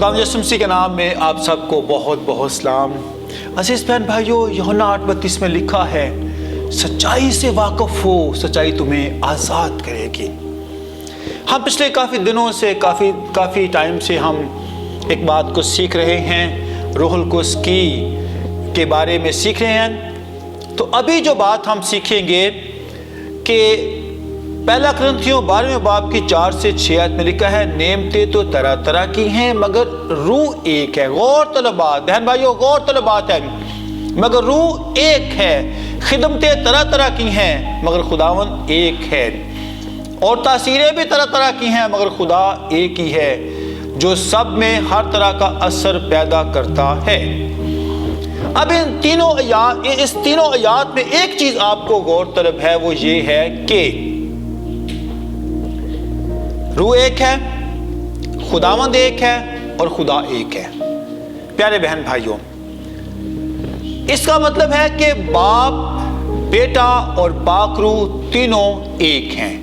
खुदा यीशु मसीह के नाम में आप सबको बहुत बहुत सलाम। अजीज बहन भाइयों, यूहन्ना 8:32 में लिखा है, सच्चाई से वाकिफ हो, सच्चाई तुम्हें आज़ाद करेगी। हम पिछले काफ़ी दिनों से काफ़ी टाइम से हम एक बात को सीख रहे हैं, रूहुल कुद्स के बारे में सीख रहे हैं। तो अभी जो बात हम सीखेंगे कि पहला कुरिन्थियों 12वें बाब की 4 से 6 आयत में लिखा है, नेमतें तो तरह तरह की हैं मगर रूह एक है। गौर तलब बात बहन भाइयों, गौर तलब बात है, मगर रूह एक है। खिदमतें तरह तरह की हैं मगर खुदावन एक है, और तासीरें भी तरह तरह की हैं मगर खुदा एक ही है, जो सब में हर तरह का असर पैदा करता है। अब इस तीनों आयात में एक चीज आपको गौर तलब है, वो ये है कि रूह एक है, खुदावंद एक है और खुदा एक है। प्यारे बहन भाइयों, इसका मतलब है कि बाप, बेटा और पाक रूह तीनों एक हैं।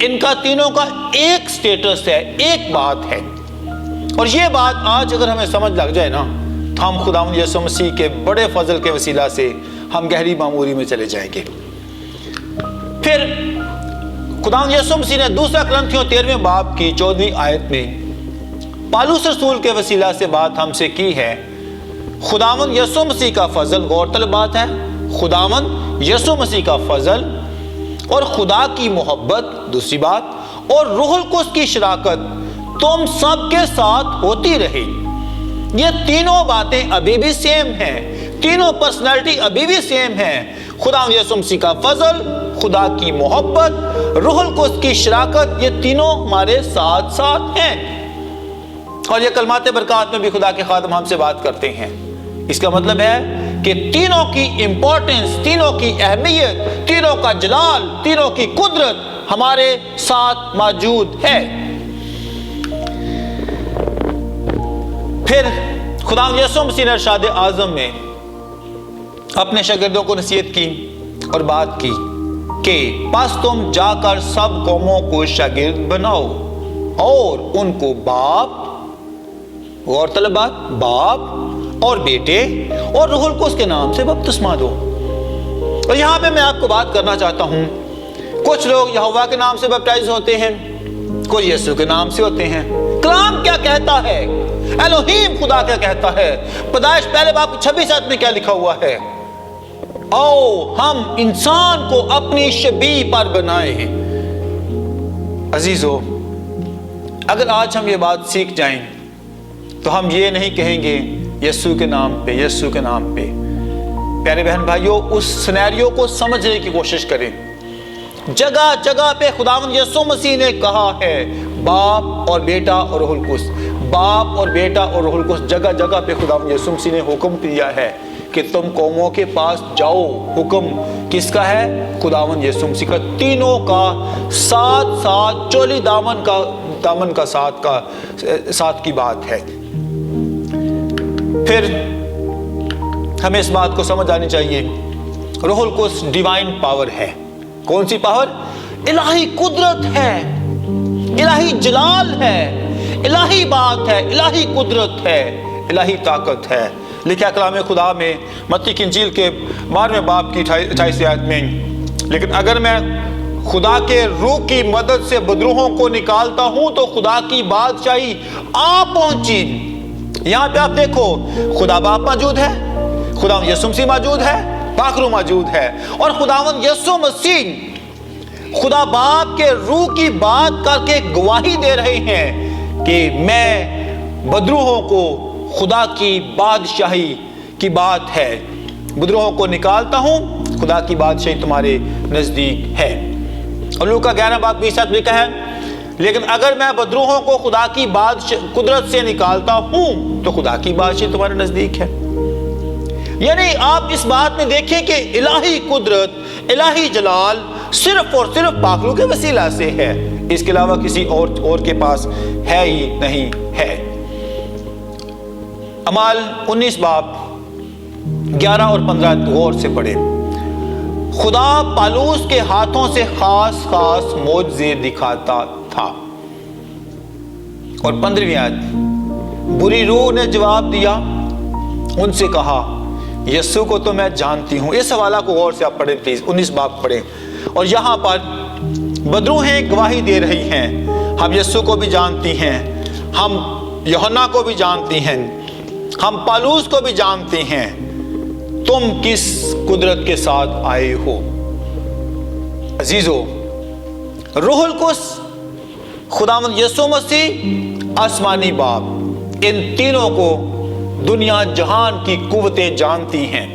इनका तीनों का एक स्टेटस है, एक बात है। और ये बात आज अगर हमें समझ लग जाए ना, तो हम खुदावंद यीशु मसीह के बड़े फजल के वसीला से हम गहरी मामूरी में चले जाएंगे। फिर खुदावंद यीशु मसीह ने दूसरा कुरिन्थियों 13वें बाब की 14वीं आयत में पौलुस रसूल के वसीला से बात हमसे की है। खुदावंद यीशु मसीह का फजल, गौरतलब बात है, खुदावंद यीशु मसीह का फजल और खुदा की मोहब्बत, दूसरी बात, और रूहुल कुद्स की शराकत तुम सबके साथ होती रही। ये तीनों बातें अभी भी सेम हैं, तीनों पर्सनैलिटी अभी भी सेम हैं। खुदावंद यीशु मसीह का फजल, खुदा की मोहब्बत, रूहुल कुद्स की शराकत, ये तीनों हमारे साथ साथ हैं। और ये कलमाते बरकत में भी खुदा के खादम हमसे बात करते हैं। इसका मतलब है कि तीनों की इंपॉर्टेंस, तीनों की अहमियत, तीनों का जलाल, तीनों की कुदरत हमारे साथ मौजूद है। फिर खुदावंद यीशु मसीह ने इरशाद आज़म में अपने शागिर्दों को नसीहत की और बात की कि बस तुम जाकर सब कौमों को शागिर्द बनाओ और उनको बाप, गौरतलब बात, बाप और बेटे और रूहुल कुद्स के नाम से बपतिस्मा दो। और यहां पे मैं आपको बात करना चाहता हूं, कुछ लोग यहोवा के नाम से बैप्टाइज होते हैं, कोई यीशु के नाम से होते हैं। कलाम क्या कहता है, एलोहीम खुदा क्या कहता है? पैदाइश पहले बाब 26 आयत में क्या लिखा हुआ है? आओ हम इंसान को अपनी शबीह पर बनाए हैं। अजीजों, अगर आज हम ये बात सीख जाएं तो हम ये नहीं कहेंगे यीशु के नाम पे, यीशु के नाम पे। प्यारे बहन भाइयों, उस सिनेरियो को समझने की कोशिश करें। जगह जगह पे खुदावंद यीशु मसीह ने कहा है बाप और बेटा और रूहुल कुद्स, बाप और बेटा और रूहुल कुद्स। जगह जगह पे खुदावंद यीशु मसीह ने हुक्म दिया है कि तुम कौमों के पास जाओ। हुक्म किसका है? खुदावंद यीशु मसीह का। तीनों का साथ साथ चोली दामन का साथ की बात है। फिर हमें इस बात को समझ आनी चाहिए, रूहुल कुद्स डिवाइन पावर है। कौन सी पावर? इलाही कुदरत है, इलाही जलाल है, इलाही बात है, इलाही कुदरत है, इलाही ताकत है। लिखा कलाम खुदा में मत्ती की इंजील के 12वें बाब की 28 आयत में, लेकिन अगर मैं खुदा के रूह की मदद से बदरूहों को निकालता हूं तो खुदा की बादशाही आ पहुंची। यहां पे आप देखो, खुदा बाप मौजूद है, खुदा यीशु मसीह मौजूद है, पाक रूह मौजूद है, और खुदावंद यीशु मसीह खुदा बाप के रूह की बात करके गवाही दे रहे हैं कि मैं बदरूहों को, खुदा की बादशाही की बात है, बदरूहों को निकालता हूं, खुदा की बादशाही तुम्हारे नजदीक है। और लूका 11 बाब 20 में लिखा है, लेकिन अगर मैं बदरूहों को खुदा की कुदरत से निकालता हूं तो खुदा की बादशाही तुम्हारे नजदीक है। यानी आप इस बात में देखें कि इलाही कुदरत, इलाही जलाल सिर्फ और सिर्फ पाक रूह के वसीला से है, इसके अलावा किसी और के पास है ही नहीं है। अमाल 19 बाब 11 और 15 गौर से पढ़े। खुदा पौलुस के हाथों से खास खास मौजज़े दिखाता था। और 15वीं आयत, बुरी रूह ने जवाब दिया, उनसे कहा, यस्सु को तो मैं जानती हूँ। इस हवाला को गौर से आप पढ़ें प्लीज, 19 बाब पढ़ें। और यहाँ पर बदरूहें गवाही दे रही हैं, हम यस्सु को भी जानती हैं, हम यूहन्ना को भी जानती हैं, हम पौलुस को भी जानते हैं, तुम किस कुदरत के साथ आए हो। अजीजो, रूहुल कुद्स, खुदावंद यीशु मसीह, आसमानी बाप, इन तीनों को दुनिया जहान की कुव्वतें जानती हैं,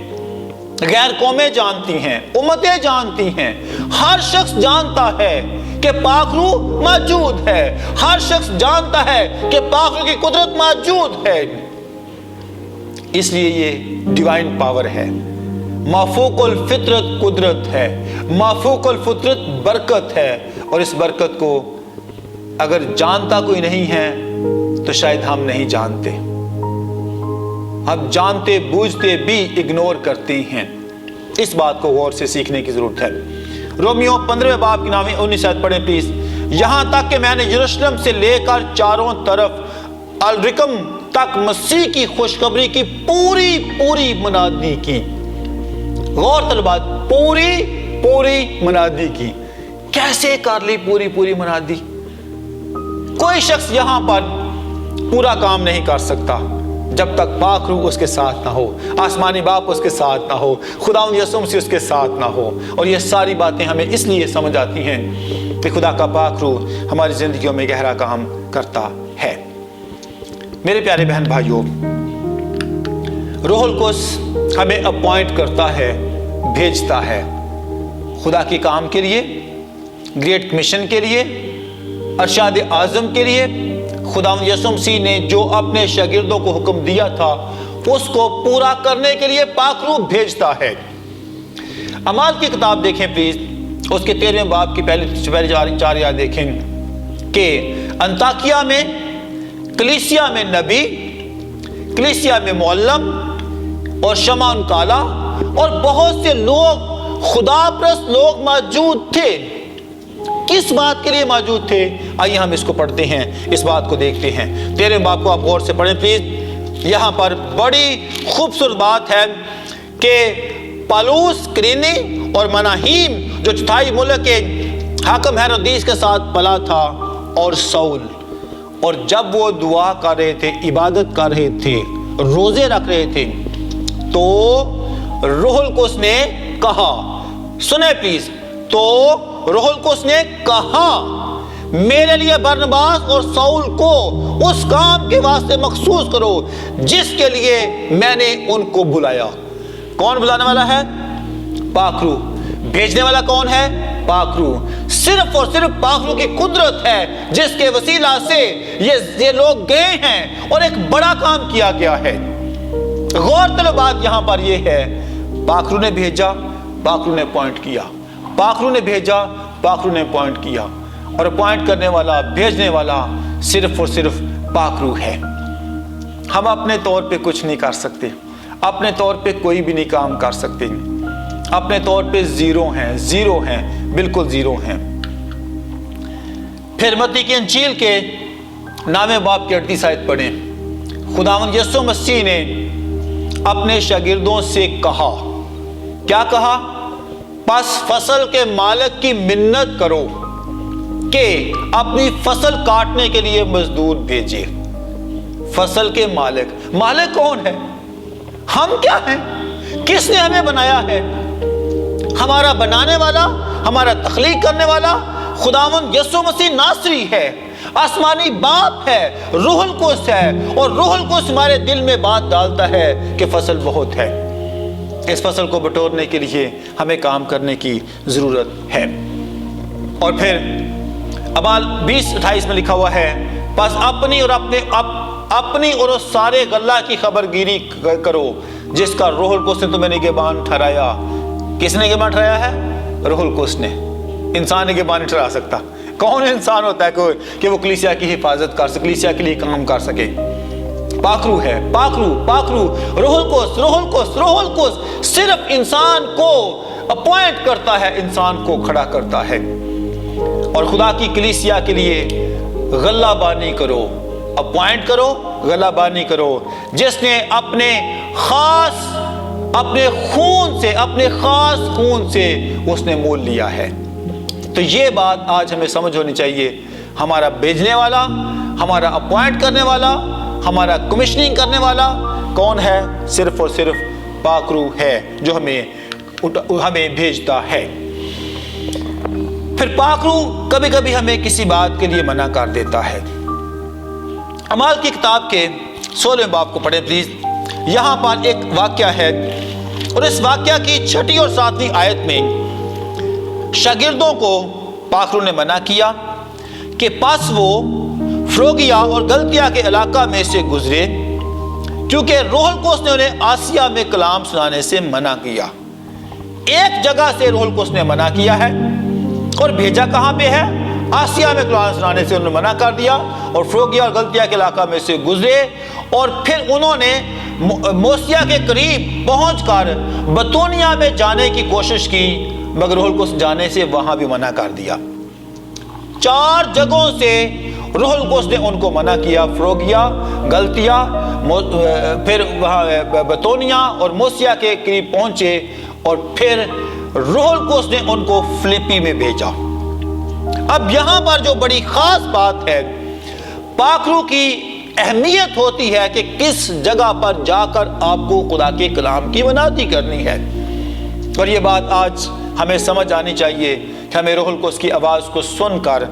गैर कौमें जानती हैं, उम्मतें जानती हैं। हर शख्स जानता है कि पाक रूह मौजूद है, हर शख्स जानता है कि पाक रूह की कुदरत मौजूद है। इसलिए ये डिवाइन पावर है, माफूकुल फितरत कुदरत है, माफूकुल फितरत बरकत है। और इस बरकत को अगर जानता कोई नहीं है तो शायद हम नहीं जानते, हम जानते बूझते भी इग्नोर करते हैं। इस बात को गौर से सीखने की जरूरत है। रोमियो 15वें बाब की नाम 19 आयत पढ़ें प्लीज। यहां तक कि मैंने यरूशलेम से लेकर चारों तरफ अलरिकम तक मसीह की खुशखबरी की पूरी मुनादी की। गौर तलबात, पूरी मुनादी की। कैसे कर ली पूरी मुनादी? कोई शख्स यहां पर पूरा काम नहीं कर सकता जब तक पाक रूह उसके साथ ना हो, आसमानी बाप उसके साथ ना हो, खुदावंद यीशु मसीह उसके साथ ना हो। और ये सारी बातें हमें इसलिए समझ आती हैं कि खुदा का पाक रूह हमारी जिंदगियों में गहरा काम करता है। मेरे प्यारे बहन भाइयों, रूहुल कुद्स हमें अपॉइंट करता है, भेजता है खुदा के काम के लिए, ग्रेट मिशन के लिए, अरशाद आज़म के लिए। खुदावंद यीशु मसीह ने जो अपने शागिर्दों को हुक्म दिया था उसको पूरा करने के लिए पाक रूह भेजता है। अमाल की किताब देखें प्लीज, उसके 13वें बाब की पहले 4 आयत देखें कि अंताकिया में, कलीसिया में नबी, कलीसिया में मुअल्लम और शमौन काला और बहुत से लोग, खुदाप्रस्त लोग मौजूद थे। किस बात के लिए मौजूद थे? आइए हम इसको पढ़ते हैं, इस बात को देखते हैं। 13वें बाब को आप गौर से पढ़ें प्लीज। यहाँ पर बड़ी खूबसूरत बात है कि पौलुस क्रेनी और मनाहीम जो चौथाई मुल्क के हाकिम हेरोदेस के साथ पला था, और सऊल, और जब वो दुआ कर रहे थे, इबादत कर रहे थे, रोजे रख रहे थे, तो रूहुल कुद्स ने कहा, सुने प्लीज, तो रूहुल कुद्स ने कहा, मेरे लिए बरनबास और सऊल को उस काम के वास्ते मखसूस करो जिसके लिए मैंने उनको बुलाया। कौन बुलाने वाला है? पाक रूह। भेजने वाला कौन है? पाक रूह। सिर्फ और सिर्फ पाक रूह की कुदरत है जिसके वसीला से ये लोग गए हैं और एक बड़ा काम किया गया है। गौरतलब बात यहां पर यह है, पाक रूह ने भेजा, पाक रूह ने अपॉइंट किया, पाक रूह ने भेजा, पाक रूह ने अपॉइंट किया। और अपॉइंट करने वाला, भेजने वाला सिर्फ और सिर्फ पाक रूह है। हम अपने तौर पे कुछ नहीं कर सकते, अपने तौर पे कोई भी नहीं काम कर सकते, अपने तौर पे जीरो हैं, बिल्कुल जीरो हैं। फिर मत्ती की इंजील के 9वें बाब की 38 आयत पढ़ें। खुदावंद यीशु मसीह ने अपने शागिर्दों से कहा, क्या कहा? बस फसल के मालिक की मिन्नत करो कि अपनी फसल काटने के लिए मजदूर भेजे। फसल के मालिक, मालिक कौन है? हम क्या हैं? किसने हमें बनाया है? हमारा बनाने वाला, हमारा तख्लीक करने वाला खुदावंद यीशु मसीह नासरी है, आसमानी बाप है, रूहुल कुद्स है। और रूहुल कुद्स हमारे दिल में बात डालता है कि फसल बहुत है, इस फसल को बटोरने के लिए हमें काम करने की जरूरत है। और फिर अमाल 20:28 में लिखा हुआ है, बस अपनी और उस सारे गल्ला की खबरगिरी करो जिसका रूहुल कुद्स ने तुम्हें निगहबान ठहराया। किसने निगहबान ठहराया है? रूहुल कुद्स ने। इंसान निगहबान नहीं ठहरा सकता। कौन इंसान होता है कि वो कलीसिया की हिफाजत कर सके, कलीसिया के लिए काम कर सके? पाक रूह है, पाक रूह, रूहुल कुद्स सिर्फ इंसान को अपॉइंट करता है, इंसान को खड़ा करता है। और खुदा की कलीसिया के लिए गल्ला बानी करो, اپوائنٹ کرو، غلہ بانی کرو، جس نے اپنے خاص خون سے اس نے مول لیا ہے۔ تو یہ بات آج ہمیں سمجھ ہونی چاہیے، ہمارا بھیجنے والا، ہمارا اپوائنٹ کرنے والا، ہمارا کمیشننگ کرنے والا کون ہے؟ صرف اور صرف پاک روح ہے جو ہمیں بھیجتا ہے۔ پھر پاک روح کبھی کبھی ہمیں کسی بات کے لیے منع کر دیتا ہے۔ اعمال کی کتاب کے 16 باب کو پڑھیں پلیز۔ یہاں پر ایک واقعہ ہے، اور اس واقعہ کی 6 اور 7 آیت میں شاگردوں کو پاک روح نے منع کیا کہ پس وہ فروگیا اور گلتیا کے علاقہ میں سے گزرے، کیونکہ روح القدس نے انہیں آسیا میں کلام سنانے سے منع کیا۔ ایک جگہ سے روح القدس نے منع کیا ہے، اور بھیجا کہاں پہ ہے؟ آسیا میں کلام سنانے سے انہوں نے منع کر دیا، اور فروگیا اور گلتیا کے علاقہ میں سے گزرے، اور پھر انہوں نے موسیا کے قریب پہنچ کر بتونیا میں جانے کی کوشش کی، مگر روح القدس جانے سے وہاں بھی منع کر دیا۔ 4 جگہوں سے روح القدس نے ان کو منع کیا، فروگیا، گلتیا، پھر وہاں بتونیا اور موسیا کے قریب پہنچے، اور پھر روح القدس نے ان کو فلپی میں بھیجا۔ اب یہاں پر جو بڑی خاص بات ہے، پاک روح کی اہمیت ہوتی ہے کہ کس جگہ پر جا کر آپ کو خدا کے کلام کی منادی کرنی ہے، اور یہ بات آج ہمیں سمجھ آنی چاہیے کہ ہمیں روح القدس کی آواز کو سن کر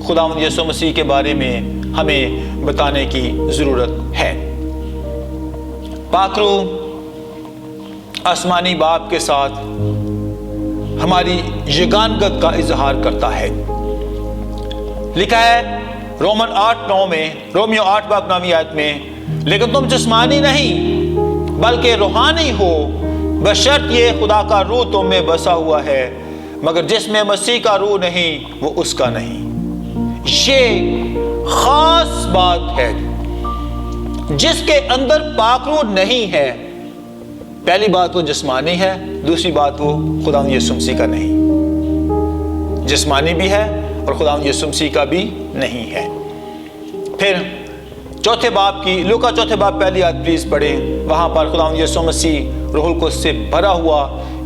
خداوند یسوع مسیح کے بارے میں ہمیں بتانے کی ضرورت ہے۔ پاک روح آسمانی باپ کے ساتھ ہماری یگانگت کا اظہار کرتا ہے۔ لکھا ہے رومیو 8 باب 9 آیت میں، لیکن تم جسمانی نہیں بلکہ روحانی ہو، بشرط یہ خدا کا روح تم میں بسا ہوا ہے، مگر جس میں مسیح کا روح نہیں وہ اس کا نہیں۔ یہ خاص بات ہے، جس کے اندر پاک روح نہیں ہے، پہلی بات وہ جسمانی ہے، دوسری بات وہ خداوند یسوع مسیح کا نہیں، جسمانی بھی ہے اور خداوند یسوع مسیح کا بھی نہیں ہے۔ پھر لوکا 4 باب پہلی آیت پلیز پڑھیں۔ وہاں پر خداوند یسوع مسیح روح القدس سے بھرا ہوا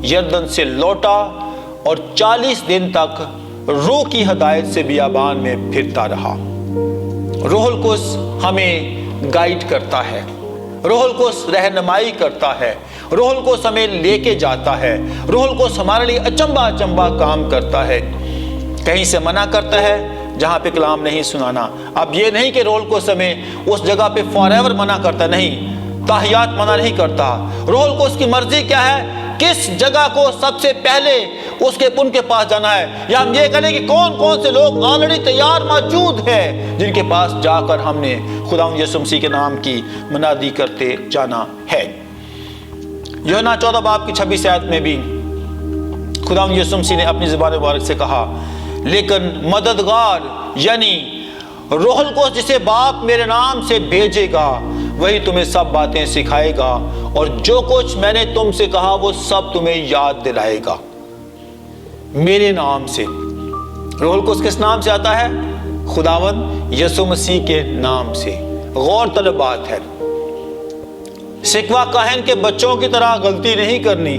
یردن سے لوٹا، اور 40 دن تک روح کی ہدایت سے بیابان میں پھرتا رہا۔ روح القدس ہمیں گائیڈ کرتا ہے، روح القدس رہنمائی کرتا ہے، روح القدس ہمیں لے کے جاتا ہے، روح القدس ہمارے لیے اچنبا کام کرتا ہے۔ کہیں سے منع کرتا ہے جہاں پہ کلام نہیں سنانا۔ اب یہ نہیں کہ روح القدس ہمیں اس جگہ پہ فار ایور منع کرتا، نہیں، تاحیات منع نہیں کرتا۔ روح القدس کی مرضی کیا ہے؟ کس جگہ کو سب سے پہلے ان کے پاس جانا ہے، یا ہم یہ کہیں کہ کون سے لوگ آلریڈی تیار موجود ہیں جن کے پاس جا کر ہم نے خداوند یسوع مسیح کے نام کی منادی کرتے جانا ہے۔ یوحنا 14 باب کی 26 آیت میں بھی خداوند یسوع مسیح نے اپنی زبان مبارک سے کہا، لیکن مددگار یعنی روح القدس جسے باپ میرے نام سے بھیجے گا، وہی تمہیں سب باتیں سکھائے گا، اور جو کچھ میں نے تم سے کہا وہ سب تمہیں یاد دلائے گا۔ میرے نام سے، روح القدس کس نام سے آتا ہے؟ خداوند یسوع مسیح کے نام سے۔ غور طلب بات ہے، سکوہ کاہن کے بچوں کی طرح غلطی نہیں کرنی،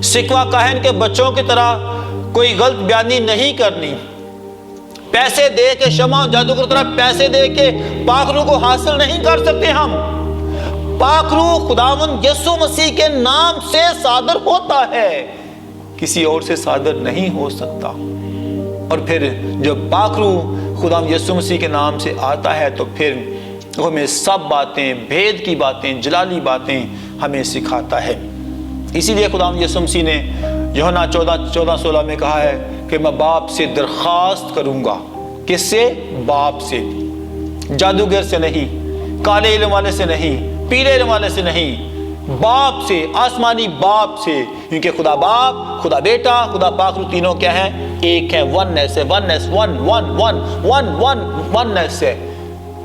سکوہ کاہن کے بچوں کی طرح کوئی غلط بیانی نہیں کرنی، پیسے دے کے شمع جادوگر طرح پیسے دے کے پاک روح کو حاصل نہیں کر سکتے ہم۔ پاک روح خداوند یسوع مسیح کے نام سے صادر ہوتا ہے، کسی اور سے صادر نہیں ہو سکتا۔ اور پھر جب پاک روح خداوند یسوع مسیح کے نام سے آتا ہے تو پھر وہ ہمیں سب باتیں، بھید کی باتیں، جلالی باتیں ہمیں سکھاتا ہے۔ اسی لیے خداوند یسوع مسیح نے یوحنا 14:16 میں کہا ہے کہ میں باپ سے درخواست کروں گا۔ کس سے؟ باپ سے، جادوگر سے نہیں، کالے علم والے سے نہیں، پیلے علم والے سے نہیں، باپ سے، آسمانی باپ سے، کیونکہ خدا باپ، خدا بیٹا، خدا پاک روح تینوں کیا ہیں؟ ایک ہے، وننس ہے، وننس ہے۔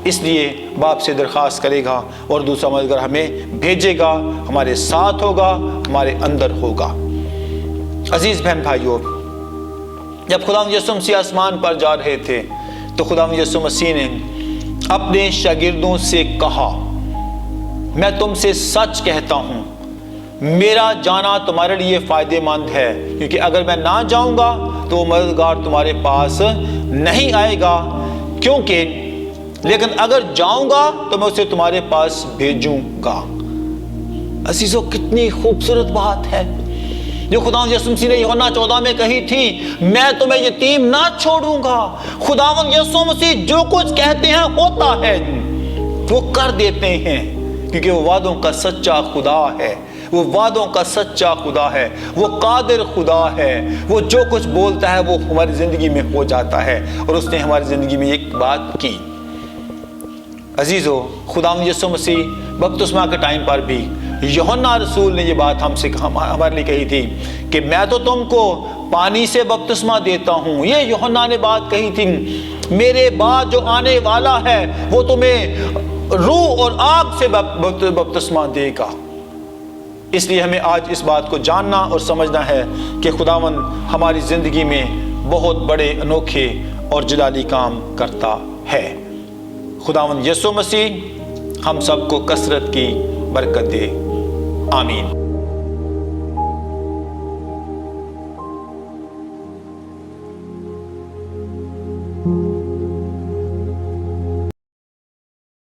اس لیے باپ سے درخواست کرے گا اور دوسرا مددگار ہمیں بھیجے گا، ہمارے ساتھ ہوگا، ہمارے اندر ہوگا۔ عزیز بہن بھائیو، جب خداوند یسوع مسیح آسمان پر جا رہے تھے تو خداوند یسوع مسیح نے अपने शागिर्दों से कहा, मैं तुमसे सच कहता हूं, मेरा जाना तुम्हारे लिए फायदेमंद है, क्योंकि अगर मैं ना जाऊंगा तो मददगार तुम्हारे पास नहीं आएगा, क्योंकि लेकिन अगर जाऊंगा तो मैं उसे तुम्हारे पास भेजूंगा। अजीजों, कितनी खूबसूरत बात है जो खुदावंद यीशु मसीह ने यूहन्ना 14 में कही थी, मैं तुम्हें यतीम ना छोड़ूंगा। खुदावंद यीशु मसीह जो कुछ कहते हैं होता है, वो कर देते हैं, क्योंकि वो वादों का सच्चा खुदा है, वो वादों का सच्चा खुदा है, वो कादिर खुदा है। वो जो कुछ बोलता है वो हमारी जिंदगी में हो जाता है, और उसने हमारी जिंदगी में एक बात की। अजीजों, खुदावंद यीशु मसीह बपतिस्मा के टाइम पर भी यूहन्ना रसूल ने ये बात हमारे लिए कही थी कि मैं तो तुमको पानी से बपतिस्मा देता हूँ। ये यूहन्ना ने बात कही थी, मेरे बाद जो आने वाला है वो तुम्हें रूह और आग से बपतिस्मा देगा। इसलिए हमें आज इस बात को जानना और समझना है कि खुदावंद हमारी ज़िंदगी में बहुत बड़े अनोखे और जलाली काम करता है। खुदावंद यीशु मसीह हम सबको कसरत की बरकत दे। आमीन।